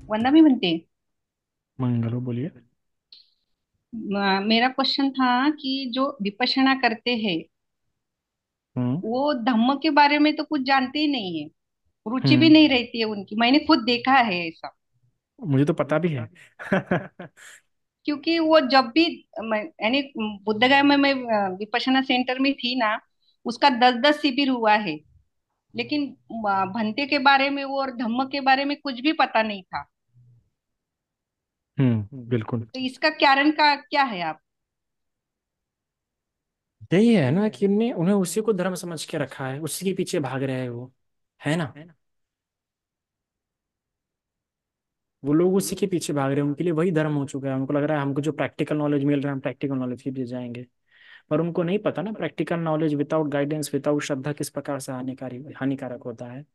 वंदा भी बनते हैं। मंगलो बोलिए। मेरा क्वेश्चन था कि जो विपश्यना करते हैं हम्म। वो धम्म के बारे में तो कुछ जानते ही नहीं है, रुचि भी हम्म। नहीं रहती है उनकी। मैंने खुद देखा है ऐसा। मुझे तो पता भी है। क्योंकि वो जब भी यानी बुद्धगया में मैं विपश्यना सेंटर में थी ना, उसका 10-10 शिविर हुआ है। लेकिन भंते के बारे में वो और धम्म के बारे में कुछ भी पता नहीं था। बिल्कुल। तो इसका कारण का क्या है आप? यही है ना कि उन्हें उन्हें उसी को धर्म समझ के रखा है, उसी के पीछे भाग रहे हैं वो, है ना। वो लोग उसी के पीछे भाग रहे हैं, उनके लिए वही धर्म हो चुका है। उनको लग रहा है हमको जो प्रैक्टिकल नॉलेज मिल रहा है हम प्रैक्टिकल नॉलेज के पीछे जाएंगे। पर उनको नहीं पता ना, practical knowledge without guidance without श्रद्धा किस प्रकार से हानिकारी हानिकारक होता है।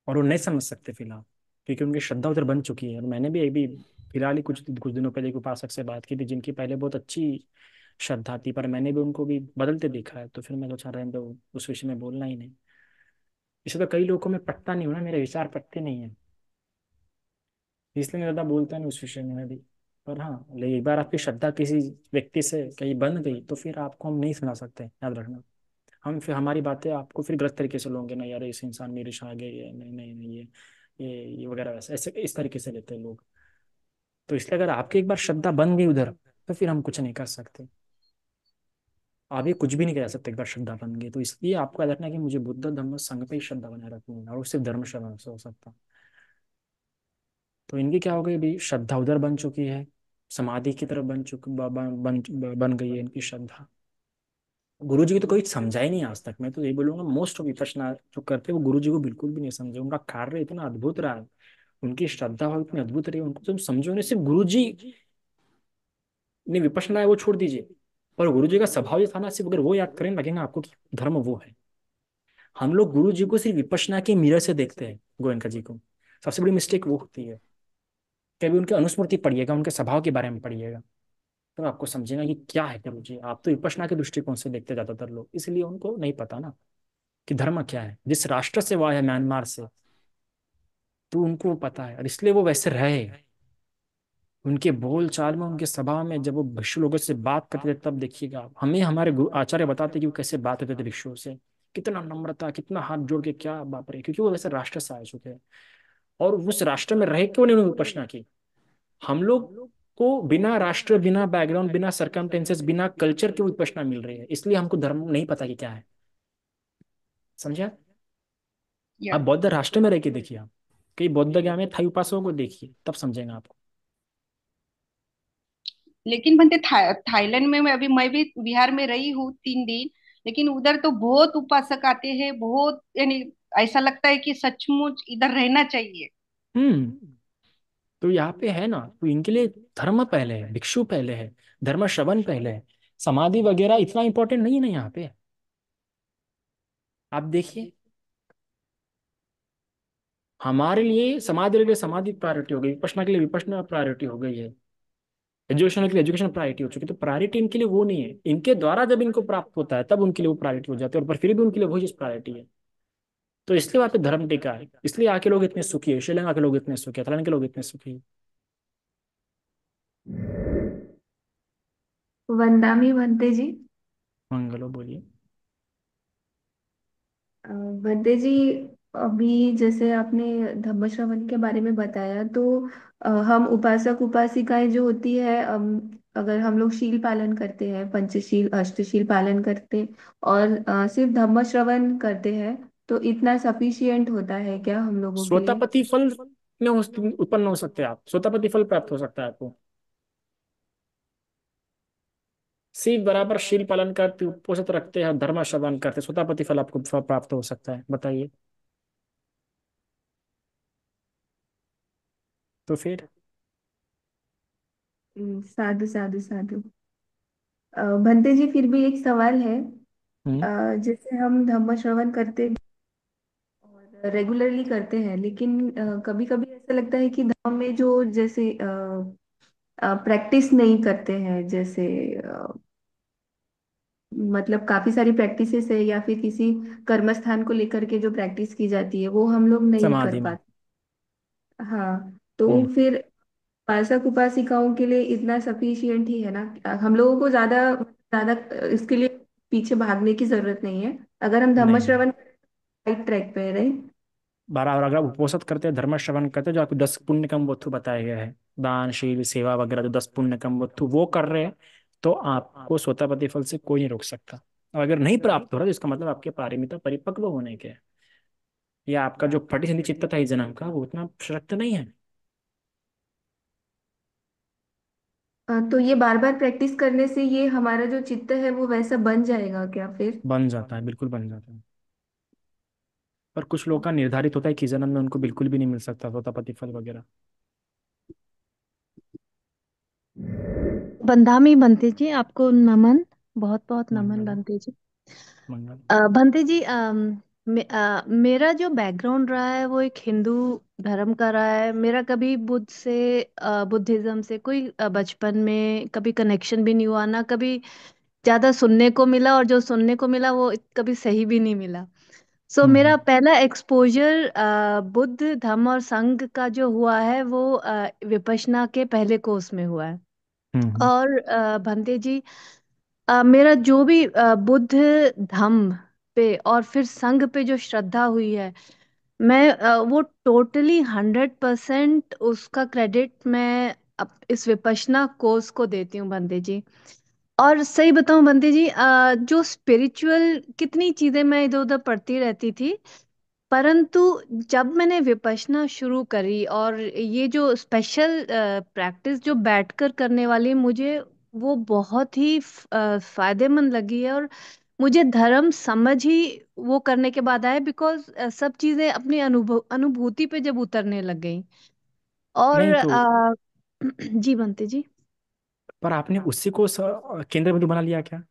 और वो नहीं समझ सकते फिलहाल, क्योंकि उनकी श्रद्धा उधर बन चुकी है। और मैंने भी अभी फिलहाल ही कुछ कुछ दिनों पहले एक उपासक से बात की थी जिनकी पहले बहुत अच्छी श्रद्धा थी, पर मैंने भी उनको भी बदलते देखा है। तो फिर मैं सोचा रहे तो उस विषय में बोलना ही नहीं। इसे तो कई लोगों में पटता नहीं हो ना, मेरे विचार पटते नहीं है, इसलिए मैं ज्यादा बोलता नहीं उस विषय में भी। पर हाँ, लेकिन एक बार आपकी श्रद्धा किसी व्यक्ति से कहीं बन गई तो फिर आपको हम नहीं सुना सकते, याद रखना। हम फिर हमारी बातें आपको फिर गलत तरीके से लोगे ना, यार इस इंसान मेरे से आगे ये नहीं नहीं नहीं ये वगैरह वैसे ऐसे इस तरीके से लेते हैं लोग। तो इसलिए अगर आपकी एक बार श्रद्धा बन गई उधर तो फिर हम कुछ नहीं कर सकते। आप ये कुछ भी नहीं कह सकते एक बार श्रद्धा बन गई तो। इसलिए आपको याद रखना है कि मुझे बुद्ध धम्म संघ पे ही श्रद्धा बनाए रखनी है, और वो सिर्फ धर्म श्रवण से हो सकता। तो इनकी क्या हो गई, अभी श्रद्धा उधर बन चुकी है, समाधि की तरफ बन चुकी बन गई है इनकी श्रद्धा। गुरु जी की तो कोई समझा ही नहीं आज तक। मैं तो ये बोलूंगा मोस्ट ऑफ विपश्यना जो करते हैं वो गुरु जी को बिल्कुल भी नहीं समझे। उनका कार्य इतना अद्भुत रहा है, उनकी श्रद्धा भाव इतनी अद्भुत रही, उनको तुम समझो नहीं। सिर्फ गुरु जी ने विपश्यना है वो छोड़ दीजिए, पर गुरु जी का स्वभाव ये था ना, सिर्फ अगर वो याद करें लगेगा आपको कि धर्म वो है। हम लोग गुरु जी को सिर्फ विपश्यना के मिरर से देखते हैं, गोयनका जी को। सबसे बड़ी मिस्टेक वो होती है। कभी उनके अनुस्मृति पढ़िएगा, उनके स्वभाव के बारे में पढ़िएगा, तो आपको समझेगा कि क्या है गुरु जी। आप तो विपश्यना के दृष्टिकोण से देखते ज्यादातर लोग, इसलिए उनको नहीं पता ना कि धर्म क्या है। जिस राष्ट्र से वो आया म्यांमार से, तो उनको वो पता है, और इसलिए वो वैसे रहे। उनके बोल चाल में, उनके स्वभाव में, जब वो भिक्षु लोगों से बात करते थे तब देखिएगा आप। हमें हमारे आचार्य बताते कि वो कैसे बात करते थे भिक्षुओं से, कितना नम्रता, कितना हाथ जोड़ के, क्या बाप रे, क्योंकि वो वैसे राष्ट्र से आ चुके हैं। और उस राष्ट्र में रह के उन्होंने विपश्यना की। हम लोग को बिना राष्ट्र, बिना बैकग्राउंड, बिना सरकमटेंसेस, बिना कल्चर के विपश्यना मिल रही है, इसलिए हमको धर्म नहीं पता कि क्या है। समझा। आप या बौद्ध राष्ट्र में रह के देखिए, आप कई बौद्ध गया में थाई उपासकों को देखिए, तब समझेंगे आपको। लेकिन बनते थाईलैंड में मैं भी बिहार में रही हूँ 3 दिन। लेकिन उधर तो बहुत उपासक आते हैं, बहुत यानी ऐसा लगता है कि सचमुच इधर रहना चाहिए। हम्म। तो यहाँ पे है ना, तो इनके लिए धर्म पहले है, भिक्षु पहले है, धर्म श्रवण पहले है। समाधि वगैरह इतना इंपॉर्टेंट नहीं है ना यहाँ पे। आप देखिए, हमारे लिए समाधि के लिए समाधि प्रायोरिटी हो गई, विपश्यना के लिए विपश्यना प्रायोरिटी हो गई है, एजुकेशन के लिए एजुकेशन प्रायोरिटी हो चुकी है। तो प्रायोरिटी इनके लिए वो नहीं है, इनके द्वारा जब इनको प्राप्त होता है तब उनके लिए वो प्रायोरिटी हो जाती है, और पर फिर भी उनके लिए वही चीज प्रायोरिटी है। तो इसलिए वहाँ पे धर्म टिका है, इसलिए आके लोग इतने सुखी है, श्रीलंका के लोग इतने सुखी है, थाईलैंड के लोग इतने सुखी है। वंदामी भंते जी। मंगलो बोलिए। भंते जी, अभी जैसे आपने धम्म श्रवण के बारे में बताया, तो हम उपासक उपासिकाएं जो होती है, अगर हम लोग शील पालन करते हैं, पंचशील अष्टशील पालन करते और सिर्फ धम्म श्रवण करते हैं, तो इतना सफिशियंट होता है क्या हम लोगों के लिए? स्वतापति फल में उत्पन्न हो सकते हैं आप, स्वतापति फल प्राप्त हो सकता है आपको। शिव बराबर शील पालन करते, उपवास रखते हैं, धर्म श्रवण करते, स्वतापति फल आपको प्राप्त हो सकता है, बताइए। तो फिर साधु साधु साधु। भंते जी, फिर भी एक सवाल है। हम्म। जैसे हम धम्म श्रवण करते और रेगुलरली करते हैं, लेकिन कभी कभी ऐसा लगता है कि धम्म में जो जैसे प्रैक्टिस नहीं करते हैं, जैसे मतलब काफी सारी प्रैक्टिसेस है, या फिर किसी कर्म स्थान को लेकर के जो प्रैक्टिस की जाती है वो हम लोग नहीं कर समाधि में। पाते। हाँ, तो हम्म। फिर उपासक उपासिकाओं के लिए इतना सफिशियंट ही है ना, हम लोगों को ज्यादा ज्यादा इसके लिए पीछे भागने की जरूरत नहीं है। अगर हम धम्म नहीं, श्रवण राइट ट्रैक पे रहे। बराबर अगर आप उपोषित करते हैं, धर्म श्रवण करते हैं, जो आपको 10 पुण्य कम वस्तु बताए गए हैं, दान शील सेवा वगैरह, जो 10 पुण्य कम वस्तु वो कर रहे हैं, तो आपको स्वतः प्रतिफल से कोई नहीं रोक सकता। और अगर नहीं प्राप्त हो रहा तो इसका मतलब आपके पारमिता परिपक्व होने के है, या आपका जो फटी सिंधी चित्त था इस जन्म का वो उतना सशक्त नहीं है। तो ये बार बार प्रैक्टिस करने से ये हमारा जो चित्त है वो वैसा बन जाएगा क्या फिर? बन जाता है, बिल्कुल बन जाता है। पर कुछ लोगों का निर्धारित होता है कि जन्म में उनको बिल्कुल भी नहीं मिल सकता स्वतः प्रतिफल वगैरह। बंधामी बनते जी, आपको नमन, बहुत बहुत नमन मंगल। बनते जी। मंगल। बनते जी, मेरा जो बैकग्राउंड रहा है वो एक हिंदू धर्म का रहा है। मेरा कभी बुद्ध से, बुद्धिज्म से कोई बचपन में कभी कनेक्शन भी नहीं हुआ, ना कभी ज्यादा सुनने को मिला, और जो सुनने को मिला वो कभी सही भी नहीं मिला। सो हम्म। मेरा पहला एक्सपोजर बुद्ध धम्म और संघ का जो हुआ है वो विपश्यना के पहले कोर्स में हुआ है। हम्म। और भंते जी, मेरा जो भी बुद्ध धम्म पे और फिर संघ पे जो श्रद्धा हुई है, मैं वो टोटली 100% उसका क्रेडिट मैं इस विपश्यना कोर्स को देती हूँ बंदे जी। और सही बताऊं बंदे जी, जो स्पिरिचुअल कितनी चीजें मैं इधर उधर पढ़ती रहती थी, परंतु जब मैंने विपश्यना शुरू करी और ये जो स्पेशल प्रैक्टिस जो बैठकर करने वाली मुझे, वो बहुत ही फायदेमंद लगी है। और मुझे धर्म समझ ही वो करने के बाद आया, बिकॉज सब चीजें अपनी अनुभूति पे जब उतरने लग गई। और नहीं तो, जी बनते जी। पर आपने उसी को केंद्र बिंदु बना लिया क्या?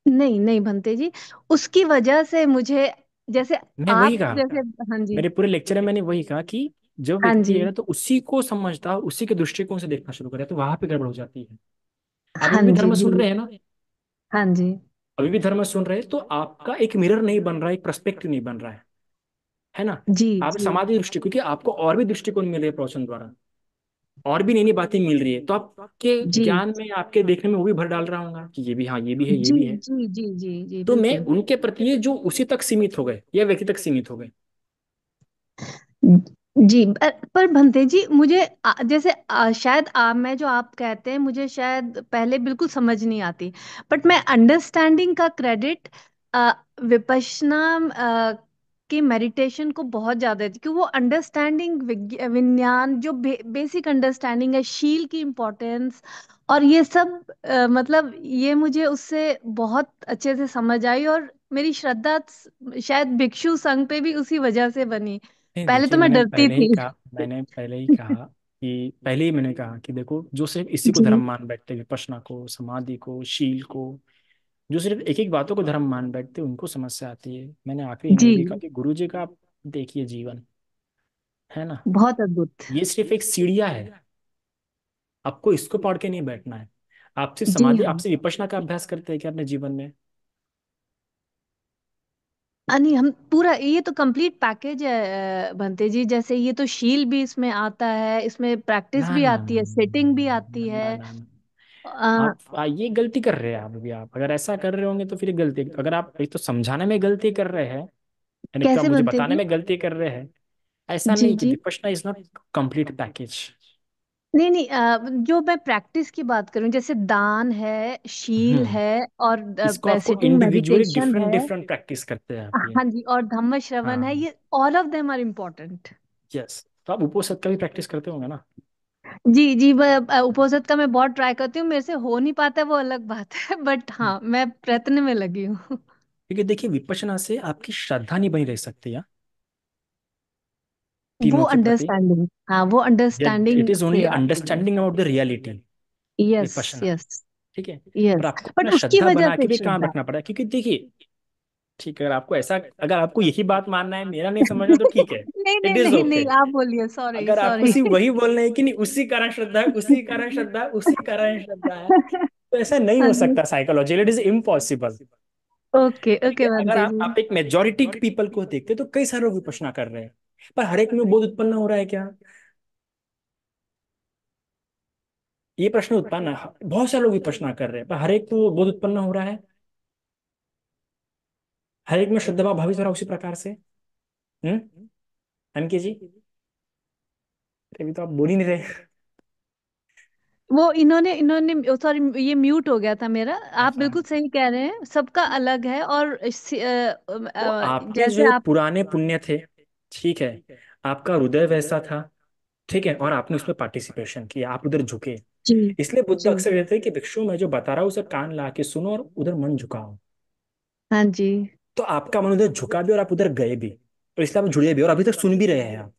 नहीं नहीं बनते जी, उसकी वजह से मुझे, जैसे मैं वही आप कहा, जैसे, हाँ जी, मेरे पूरे लेक्चर में मैंने वही कहा कि जो हाँ व्यक्ति है जी, ना तो उसी को समझता है, उसी के दृष्टिकोण से देखना शुरू करे तो वहां पे गड़बड़ हो जाती है। आप हाँ अभी भी जी धर्म जी, सुन रहे हैं ना? हाँ जी अभी भी धर्म सुन रहे हैं तो आपका एक मिरर नहीं बन रहा है, एक पर्सपेक्टिव नहीं बन रहा है ना? जी आप जी समाधि दृष्टि, क्योंकि आपको और भी दृष्टिकोण मिल रहे हैं प्रवचन द्वारा, और भी नई नई बातें मिल रही है, तो आपके जी ज्ञान में, आपके देखने में वो भी भर डाल रहा हूंगा कि ये भी, हाँ ये भी है, ये जी भी है। जी जी जी जी तो मैं बिल्कुल। उनके प्रति जो उसी तक सीमित हो गए या व्यक्ति तक सीमित हो गए। जी, पर भंते जी मुझे जैसे शायद मैं जो आप कहते हैं मुझे शायद पहले बिल्कुल समझ नहीं आती, बट मैं अंडरस्टैंडिंग का क्रेडिट विपश्यना की मेडिटेशन को बहुत ज्यादा देती, क्योंकि वो अंडरस्टैंडिंग, विज्ञान जो बेसिक अंडरस्टैंडिंग है, शील की इम्पोर्टेंस और ये सब, मतलब ये मुझे उससे बहुत अच्छे से समझ आई। और मेरी श्रद्धा शायद भिक्षु संघ पे भी उसी वजह से बनी। नहीं पहले तो देखिए, मैं डरती थी। मैंने पहले ही कहा कि पहले ही मैंने कहा कि देखो, जो सिर्फ इसी को जी धर्म मान बैठते, विपश्यना को, समाधि को, शील को, जो सिर्फ एक एक बातों को धर्म मान बैठते उनको समस्या आती है। मैंने आखिरी में जी, ये भी कहा कि गुरु जी का आप देखिए जीवन, है ना, बहुत अद्भुत। ये सिर्फ एक सीढ़िया है, आपको इसको पढ़ के नहीं बैठना है। आपसे जी समाधि, हाँ, आपसे विपश्यना का अभ्यास करते हैं क्या अपने जीवन में? नहीं हम पूरा ये तो कंप्लीट पैकेज है बनते जी। जैसे ये तो शील भी इसमें आता है, इसमें प्रैक्टिस ना भी ना आती ना है, सेटिंग भी आती ना ना है। ना ना। अ, ये गलती कर रहे हैं आप अभी। आप अगर ऐसा कर रहे होंगे तो फिर ये गलती, अगर आप एक तो समझाने में गलती कर रहे हैं, यानी कि आप कैसे मुझे बनते बताने जी? में गलती कर रहे हैं। ऐसा जी नहीं कि जी, Vipassana is not complete package. नहीं नहीं, जो मैं प्रैक्टिस की बात करूं, जैसे दान है, शील हम्म। है, और इसको आपको सिटिंग इंडिविजुअली मेडिटेशन डिफरेंट है, डिफरेंट प्रैक्टिस करते हैं आप ये। हाँ जी, और धम्म श्रवण है, हाँ। ये all of them are important. Yes, तो आप उपोषद का भी प्रैक्टिस करते होंगे ना? जी जी, उपोजिट का मैं बहुत ट्राई करती हूँ, मेरे से हो नहीं पाता है, वो अलग बात है। बट हाँ, मैं प्रयत्न में लगी हूँ। क्योंकि देखिए, विपश्यना से आपकी श्रद्धा नहीं बनी रह सकती है तीनों वो के प्रति। अंडरस्टैंडिंग, हाँ वो it understanding is only say आती है। Understanding about the reality, yes Vipassana. Yes ठीक है। पर यस, आपको बट अपना उसकी श्रद्धा वजह बना के से भी कहाँ श्रद्धा। बैठना पड़ा है, क्योंकि देखिए, ठीक है, अगर आपको ऐसा, अगर आपको यही बात मानना है, मेरा नहीं समझना, तो ठीक है, नहीं नहीं इट इज नहीं ओके। नहीं, आप बोलिए, सॉरी अगर आपको सॉरी। सिर्फ वही बोलना है कि नहीं, उसी कारण श्रद्धा है, उसी कारण श्रद्धा है, उसी कारण श्रद्धा है, तो ऐसा नहीं हाँ हो जी, सकता psychologically, it is impossible. Okay क्योंकि ओके अगर बनते जी। आप एक मेजोरिटी पीपल को देखते हैं तो कई सारे लोग विपश्यना कर रहे हैं, पर हर एक में बोध उत्पन्न हो रहा है क्या? ये प्रश्न उत्पन्न बहुत सारे लोग विपश्यना कर रहे हैं, पर हर एक तो बोध उत्पन्न हो रहा है? हर एक में श्रद्धा भाव भावित हो रहा है उसी प्रकार से? एमके जी, अभी तो आप बोल ही नहीं रहे। वो इन्होंने इन्होंने सॉरी, ये म्यूट हो गया था मेरा। आप अच्छा, बिल्कुल सही कह रहे हैं, सबका अलग है। और तो आपके जैसे जो आप। पुराने पुण्य थे, ठीक है, आपका हृदय वैसा था, ठीक है, और आपने उसमें पार्टिसिपेशन किया, आप उधर झुके। जी। इसलिए बुद्ध जी। अक्सर कहते हैं कि भिक्षु मैं जो बता रहा हूँ उसे कान ला के सुनो और उधर मन झुकाओ। हाँ जी। तो आपका मन उधर झुका भी और आप उधर गए भी, तो इसलिए आप जुड़े भी और अभी तक सुन भी रहे हैं आप।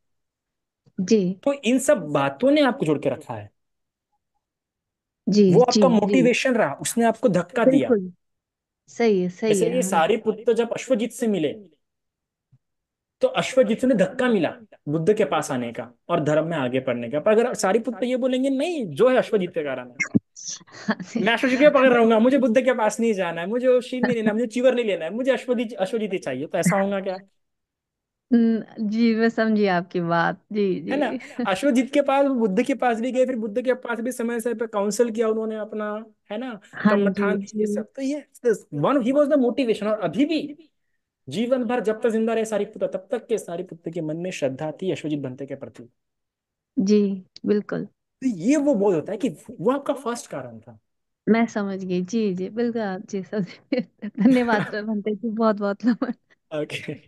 जी। तो इन सब बातों ने आपको जोड़ के रखा है। जी। वो जी। आपका जी। मोटिवेशन रहा, उसने आपको धक्का दिया। बिल्कुल सही है, सही जैसे है। ये हाँ जी। सारे पुत्र जब अश्वजीत से मिले, तो अश्वजीत ने धक्का मिला बुद्ध के पास आने का और धर्म में आगे बढ़ने का। पर अगर सारी पुत्र ये बोलेंगे नहीं, जो है अश्वजीत के कारण है, हाँ जी। मैं अश्वजीत के पकड़ रहूंगा, मुझे बुद्ध के पास नहीं जाना है, मुझे वो शील नहीं लेना, मुझे चीवर नहीं लेना है, मुझे अश्वजीत अश्वजीत ही चाहिए, तो ऐसा होगा क्या? जी, मैं समझी आपकी बात। जी। है ना? जी। अश्वजीत के पास, वो बुद्ध के पास भी गए, फिर बुद्ध के पास भी समय समय पे काउंसिल किया उन्होंने अपना, है ना, हाँ जी। कमठान ये जी। सब। तो ये one he was the motivation. और अभी भी जीवन भर जब तक जिंदा रहे सारिपुत्र, तब तक के सारिपुत्र के मन में श्रद्धा थी अश्वजीत बनते के प्रति। जी। बिल्कुल। तो ये वो बोध होता है कि वो आपका फर्स्ट कारण था। मैं समझ गई। जी। जी बिल्कुल। जी समझ धन्यवाद बनते जी, बहुत बहुत नमन। ओके।